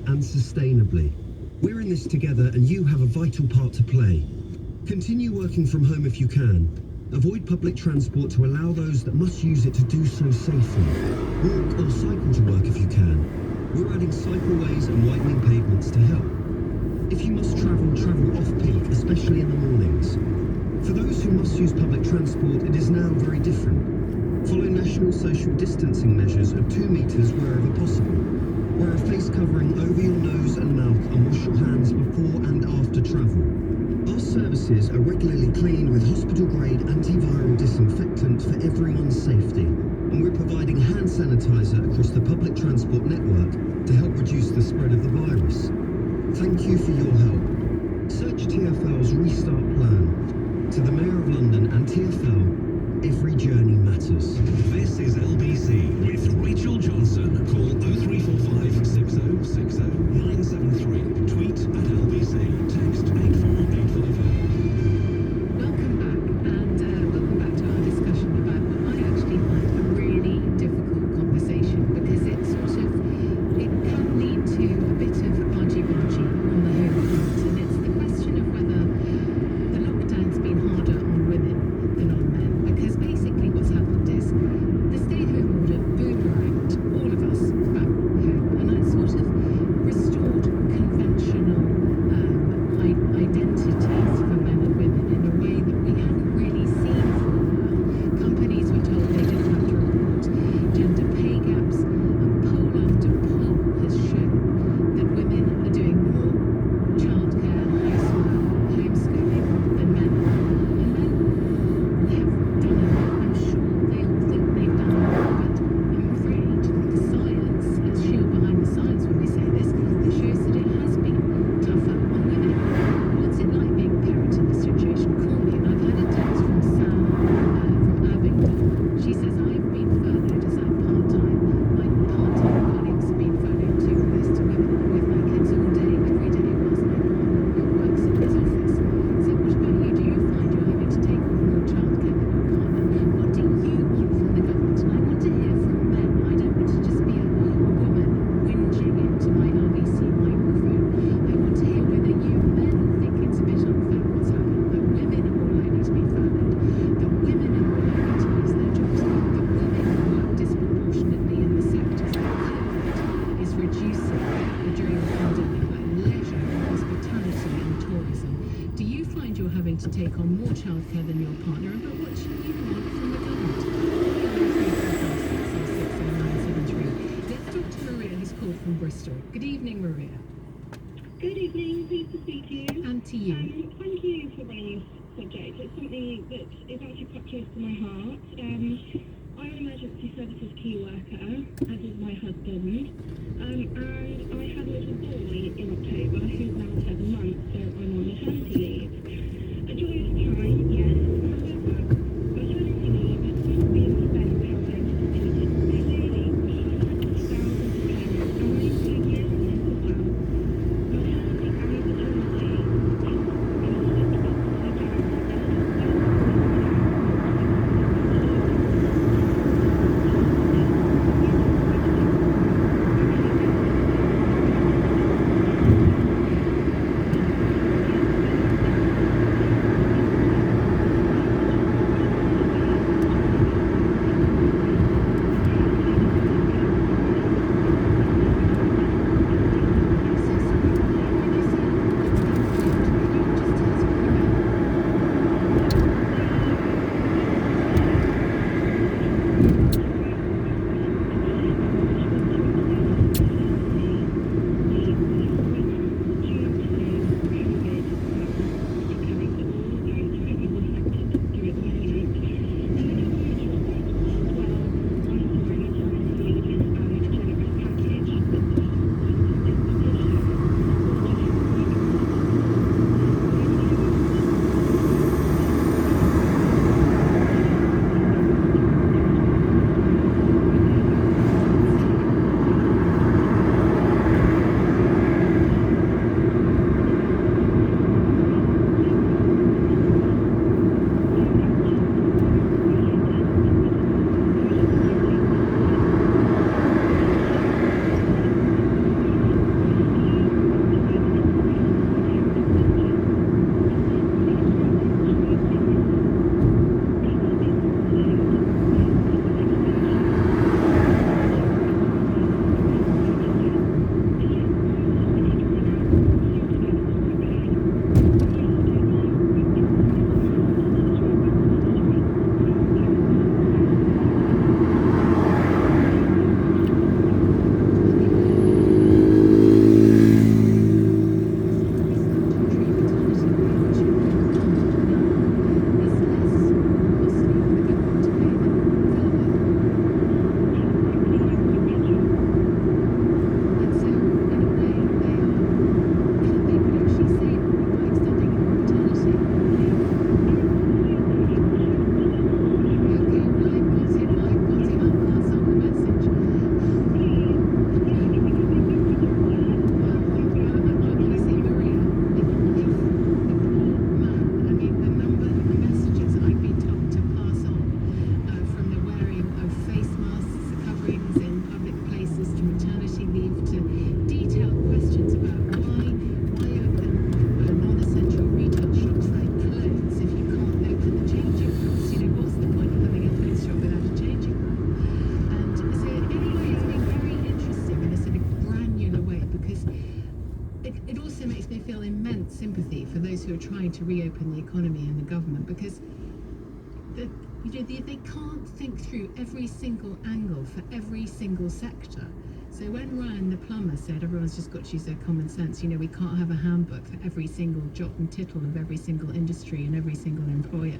safely and sustainably. We're in this together and you have a vital part to play. Continue working from home if you can. Avoid public transport to allow those that must use it to do so safely. Walk or cycle to work if you can. We're adding cycleways and widening pavements to help. If you must travel, travel off-peak, especially in the mornings. For those who must use public transport, it is now very different. Follow national social distancing measures of 2 meters wherever possible. Wear a face covering over your nose and mouth and wash your hands before and after travel. Our services are regularly cleaned with hospital-grade antiviral disinfectant for everyone's safety, and we're providing hand sanitizer across the public transport network to help reduce the spread of the virus. Thank you for your help. Search TfL's Restart Plan. To the Mayor of London and TfL, every journey matters. This is LBC with Rachel Johnson. Call 0345 6060 973. Tweet at LBC. Text 84850. Welcome back to our discussion about what I actually find a really difficult conversation, because it can lead to a bit of argy-bargy on the home front, and it's the question of whether the lockdown's been harder on women than on men, because basically what's happened is the stay-home order boomeranged all of us back home, and it sort of restored conventional identities for men and women in a way that we hadn't really seen for a while. Companies were told they didn't have to report gender pay gaps, and poll after poll has shown that women are doing more childcare, housework, homeschooling than men are. And men have done it. I'm sure they all think they've done it, but I'm afraid the science, let's shield behind the science when we say this, it shows that it has been tougher on women. What's it like being a parent in this situation? Call me. And I've had a text from Sam from Abingdon. She says, I've been furloughed as I'm part-time. My part-time colleagues have been furloughed too. Most of women are with my kids all day, every day, whilst my partner works in his office. So what about you? Do you find you're having to take on more childcare than your partner? What do you want from the government? And I want to hear from men. I don't want to just be a woman whinging into my LBC microphone. I want to hear whether you men think it's a bit unfair what's happened, that women are more likely to be furloughed, that women are more likely to lose their jobs, that women work disproportionately in the sectors that COVID is reducing during the pandemic, like leisure, hospitality and tourism. Do you find you're having to take on more childcare than your partner? And what do you want from the government? 0345 Let's talk to Maria, who's called from Bristol. Good evening, Maria. Good evening, pleased to speak to you. And to you. Thank you for bringing this subject. It's something that is actually quite close to my heart. I'm an emergency services key worker, as is my husband, and I had a little boy in October who's now 7 months, so I'm on maternity leave. A joyous time, yes, however, maternity leave is not being spent travelling to visit daily thousands of parents, and we take care of this as well. Maternity and paternity is and the economy and the government, because they can't think through every single angle for every single sector. So when Ryan the plumber said everyone's just got to use their common sense, we can't have a handbook for every single jot and tittle of every single industry and every single employer.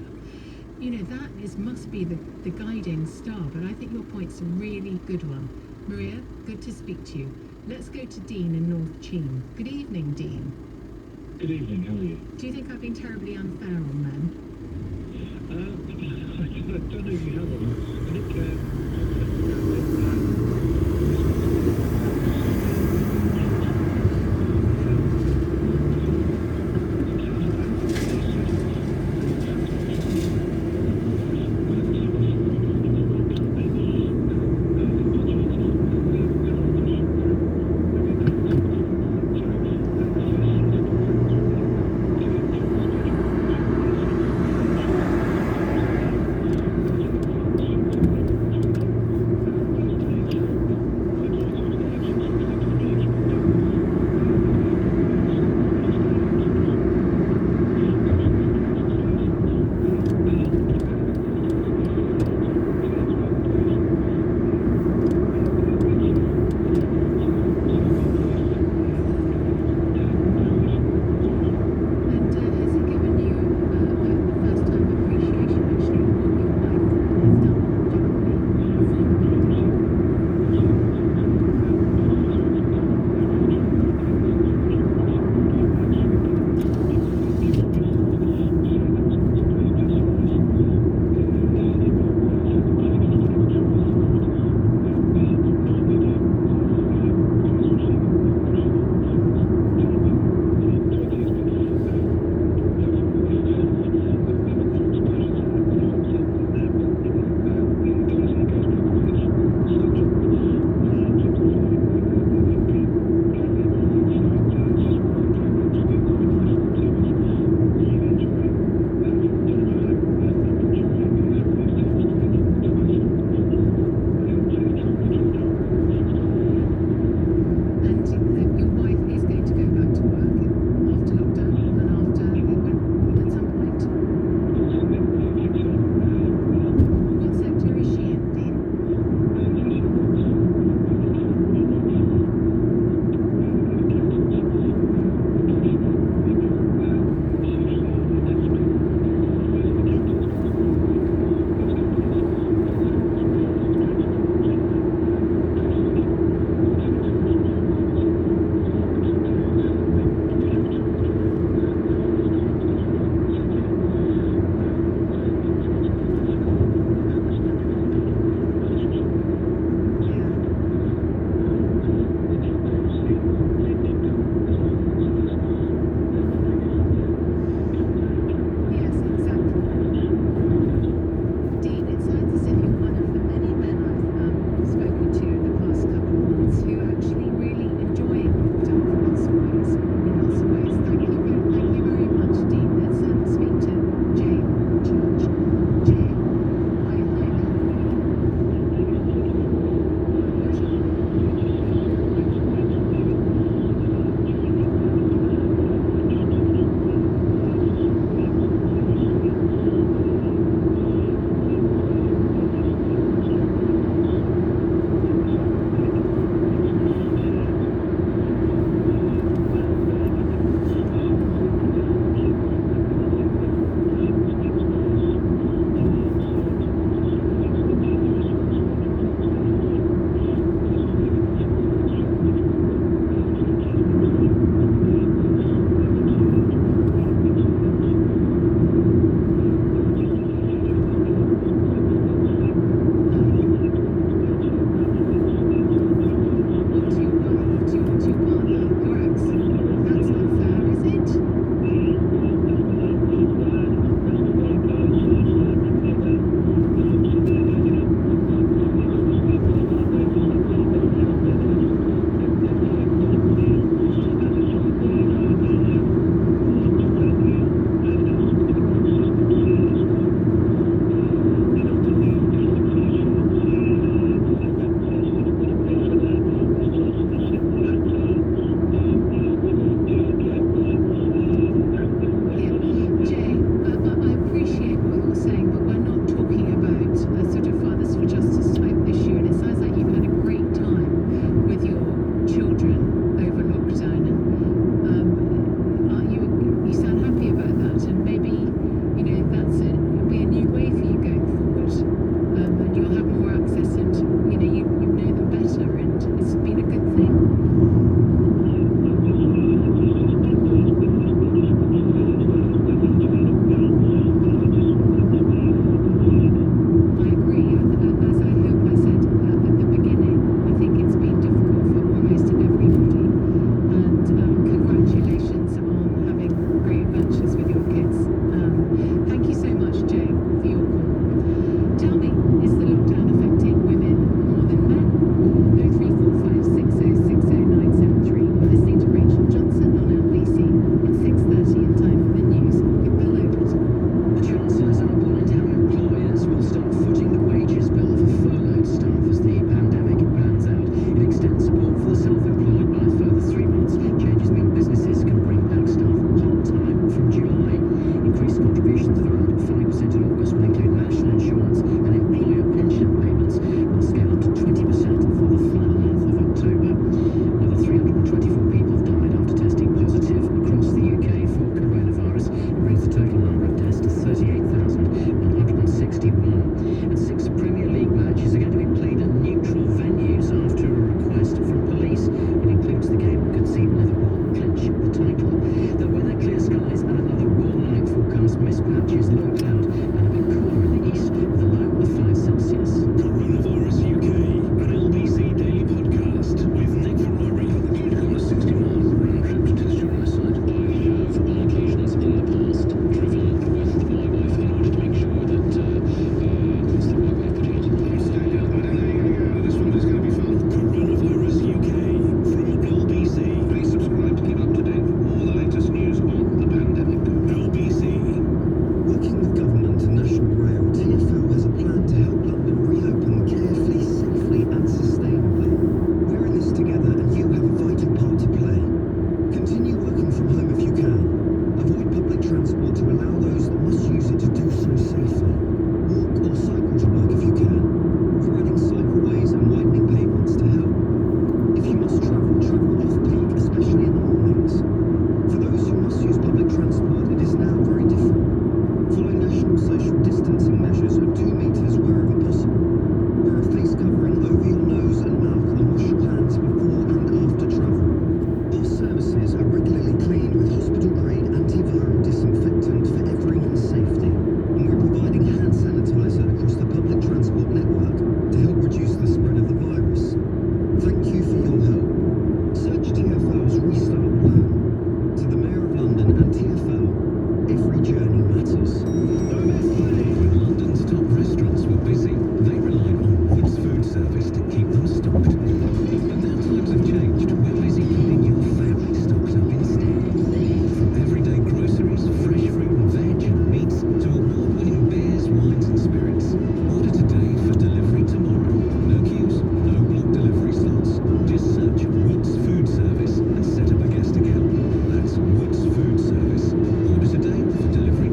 That must be the guiding star. But I think your point's a really good one. Maria, good to speak to you. Let's go to Dean in North Cheam. Good evening, Dean. Good evening, how are you? Do you think I've been terribly unfair on men? I don't know if you have or not. I think patches low cloud and a bit cooler in the east with a low of 5 Celsius. Coronavirus UK, an LBC daily podcast with Nick Ferrari. Do you run a 60-mile round trip to test your eyesight? I have on occasions in the past driven with my wife in order to make sure that what's the right way of putting it? I'm staying out. I don't know how you're going to go. This one is going to be fun. Coronavirus UK from LBC. Please subscribe to keep up to date with all the latest news on the pandemic. LBC. Working with government and National Rail, TfL has a plan to help London reopen carefully, safely and sustainably. We're in this together and you have a vital part to play. Continue working from home if you can. Avoid public transport to allow those that must use it to do so safely. Walk or cycle to work if you can, providing cycleways and widening pavements to help. If you must travel, travel off-peak, especially in the mornings. For those who must use public transport, it is now very different. Follow national social distancing measures of 2 metres wherever possible. Wear a face covering over your nose and mouth and wash your hands before and after travel. Our services are regularly cleaned with hospital-grade antiviral disinfectant for everyone's safety, and we're providing hand sanitizer across the public transport network to help reduce the spread of the virus. Thank you for your help. Search TfL's Restart Plan. To the Mayor of London and TfL, every journey matters. When London's top restaurants were busy, they relied on Wood's food service to keep them stocked. But now times have changed. We're busy keeping your family stocked up instead. From everyday groceries, fresh fruit and veg and meats, to award-winning beers, wines and spirits. Order today for delivery tomorrow. No queues, no block delivery slots. Just search Wood's Food Service and set up a guest account. That's Wood's Food Service. Order today for delivery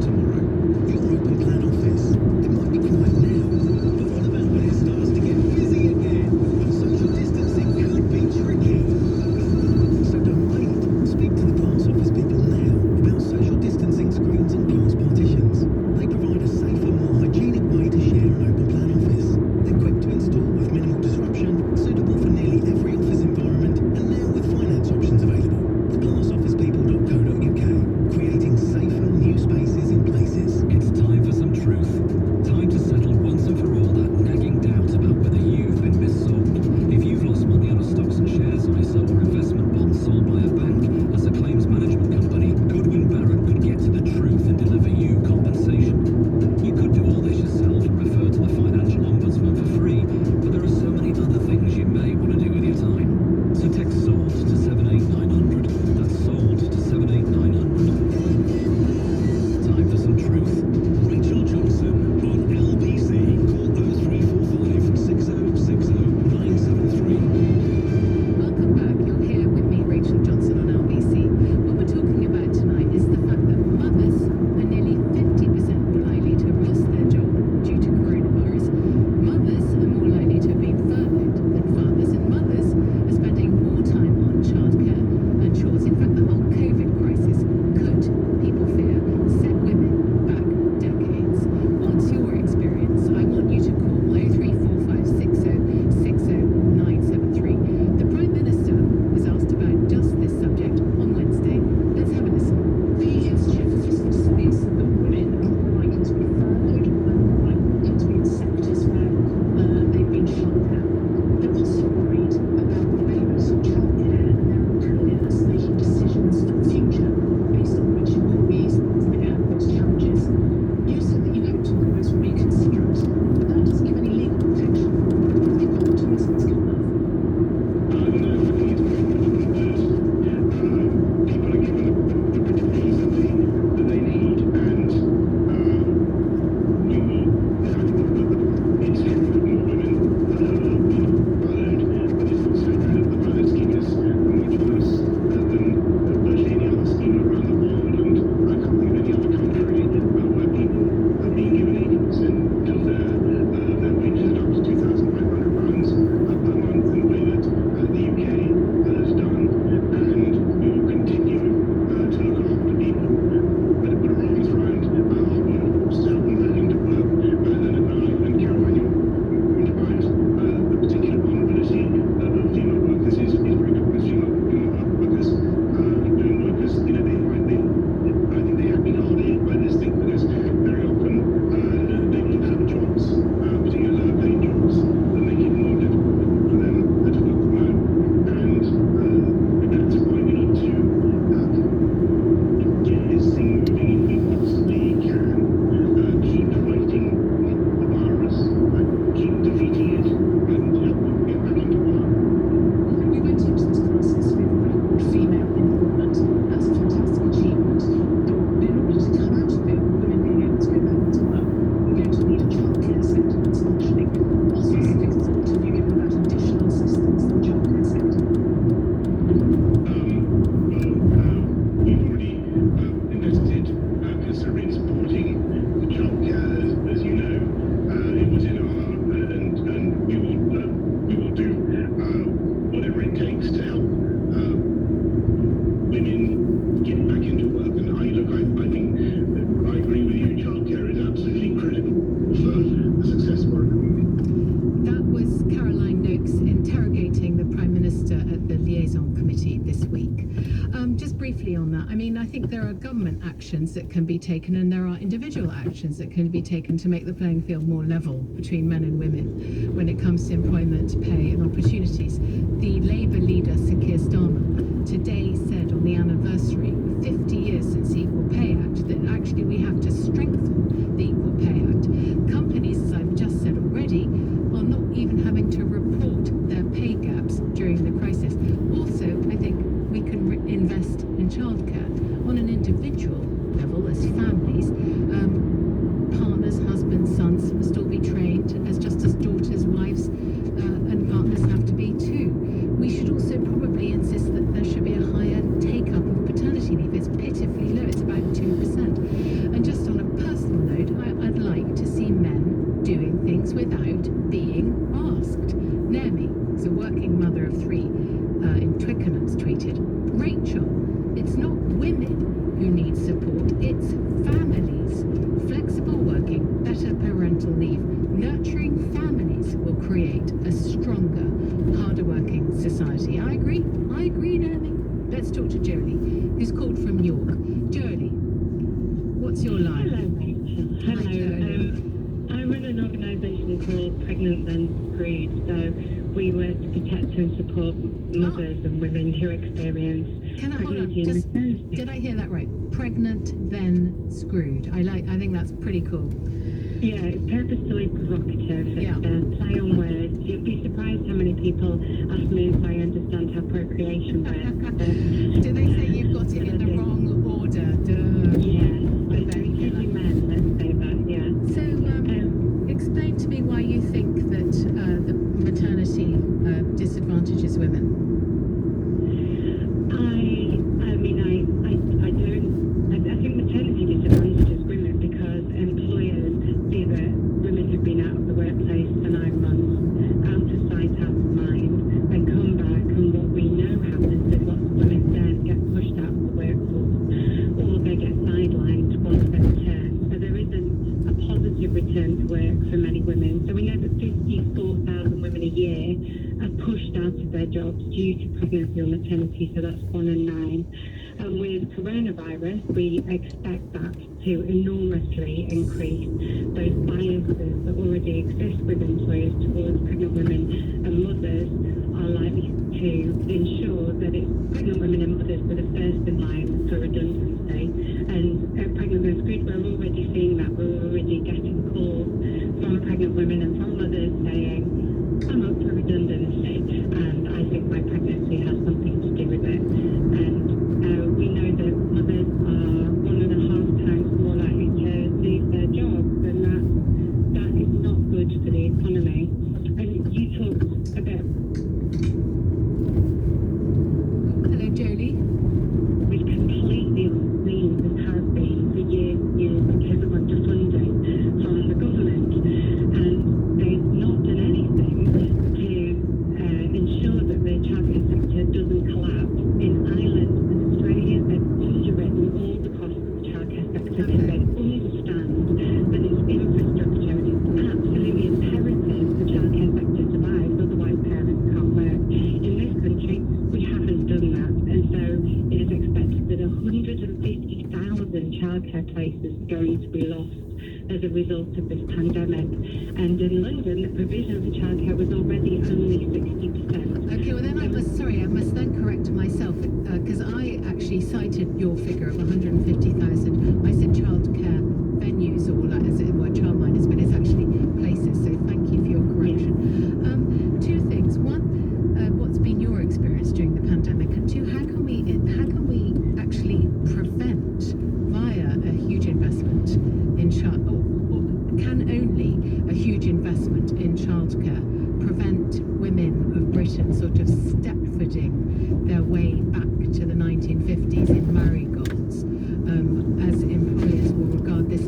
supporting childcare, as you know. It was in our heart, and we will do whatever it takes to help women get back into work. And I think I agree with you. Childcare is absolutely critical for the success of our economy. That was Caroline Noakes interrogating the Prime Minister at the Liaison Committee this week. Just briefly on that, I mean, I think there are government actions that can be taken and there are individual actions that can be taken to make the playing field more level between men and women when it comes to employment, pay and opportunities. The Labour leader, Sir Keir Starmer, today said on the anniversary of 50 years since the Equal Pay Act that actually we have to strengthen the Equal Pay Act. Companies, as I've just said already, are not even having to report their pay gaps during the crisis. Also, I think we can invest in childcare on an individual level as families. Partners, husbands, sons must all be trained just as daughters, wives and partners have to be too. We should also probably insist that there should be a higher take-up of paternity leave. It's pitifully low, it's about 2%. And just on a personal note, I'd like to see men doing things without being asked. Naomi is a working mother of 3 in Twickenham's tweeted, Rachel, it's not women who need support, it's families. Flexible working, better parental leave, nurturing families will create a stronger, harder working society. I agree, Naomi. Let's talk to Jolie, who's called from York. Jolie, what's your line? Hello, Rachel. Hi, Jolie. I run an organisation called Pregnant Then Screwed, so we work to protect and support mothers and women who experience Can I hold on? pregnancy and Just maternity. did I hear that right? Pregnant then screwed. I think that's pretty cool. Yeah, it's purposefully provocative. Yeah. It's a play on words. You'd be surprised how many people ask me if I understand how procreation works. Do they say you've got it in the wrong order? Duh. Yeah, I but bet you usually do. men, let's say that, yeah. So, explain to me why you think that the maternity disadvantages women. I think maternity disadvantages women because employers see that women who've been out of the workplace for 9 months, out of sight, out of mind, they come back, and what we know happens is lots of women then get pushed out of the workforce, or they get sidelined once they return. So there isn't a positive return to work for many women. So we know that 54,000 women a year are pushed out of their jobs due to pregnancy or maternity, so that's 1 in 9. And with coronavirus, we expect that to enormously increase. Those biases that already exist with employers towards pregnant women and mothers are likely to ensure that it's pregnant women and mothers that are first in line for redundancy. And at Pregnant and Screwed, we're already seeing that. We're already getting calls from pregnant women and from mothers saying, I'm up for redundancy, and I think my pregnancy has something to do with it. And we know that mothers are 1.5 times more likely to lose their jobs, and that is not good for the economy. And you talked about Hello, Jolie. which completely unseen and has been for years and years because of underfunding from the government, and they've not done anything to ensure that the childcare sector doesn't collapse. In Ireland and Australia, they've underwritten all the costs of the childcare sector because they understand that its infrastructure is absolutely imperative for childcare sector to survive, otherwise parents can't work. In this country, we haven't done that, and so it is expected that 150,000 childcare places are going to be lost as a result of this pandemic. And in London, the provision for childcare was already only 60%. Okay, well then I must then correct myself because I actually cited your figure of 150,000. I said childcare venues or like, as it were childminders, but it's actually places. So thank you for your correction. 2 things. 1, what's been your experience during the pandemic, and 2, how can we actually prevent via a huge investment in can only a huge investment in childcare prevent women of Britain sort of step-footing their way back to the 1950s in marigolds, as employers will regard this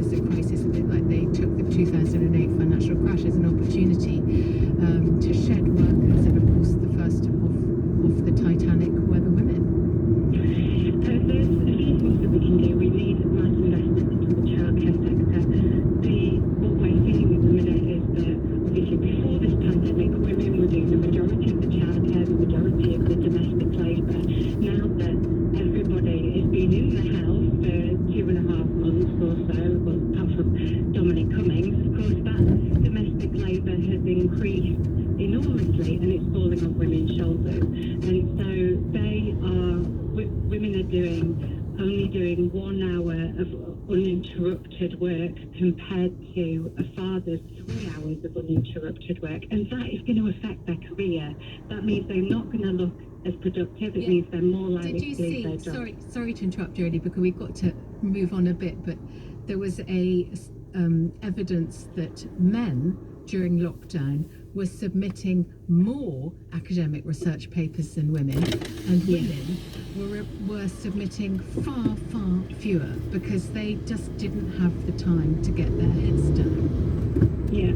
2008 financial crash as an opportunity to shed workers, and of course the first off the Titanic were the women. There's a few things that we can do. We need mass investment into the childcare sector. What we're seeing at the minute is that obviously before this pandemic, women were doing the majority of the childcare, the majority of the domestic labour. Now that everybody has been in the house for 2.5 months or so, well, apart from Dominic Cummings, of course, that domestic labour has increased enormously, and it's falling on women's shoulders. And so women are only doing 1 hour of uninterrupted work compared to a father's 3 hours of uninterrupted work, and that is going to affect their career. That means they're not going to look as productive. It means they're more likely Did you to leave their job. sorry to interrupt, Jodie, because we've got to move on a bit, but there was evidence that men during lockdown were submitting more academic research papers than women, and women were submitting far fewer because they just didn't have the time to get their heads down. Yeah.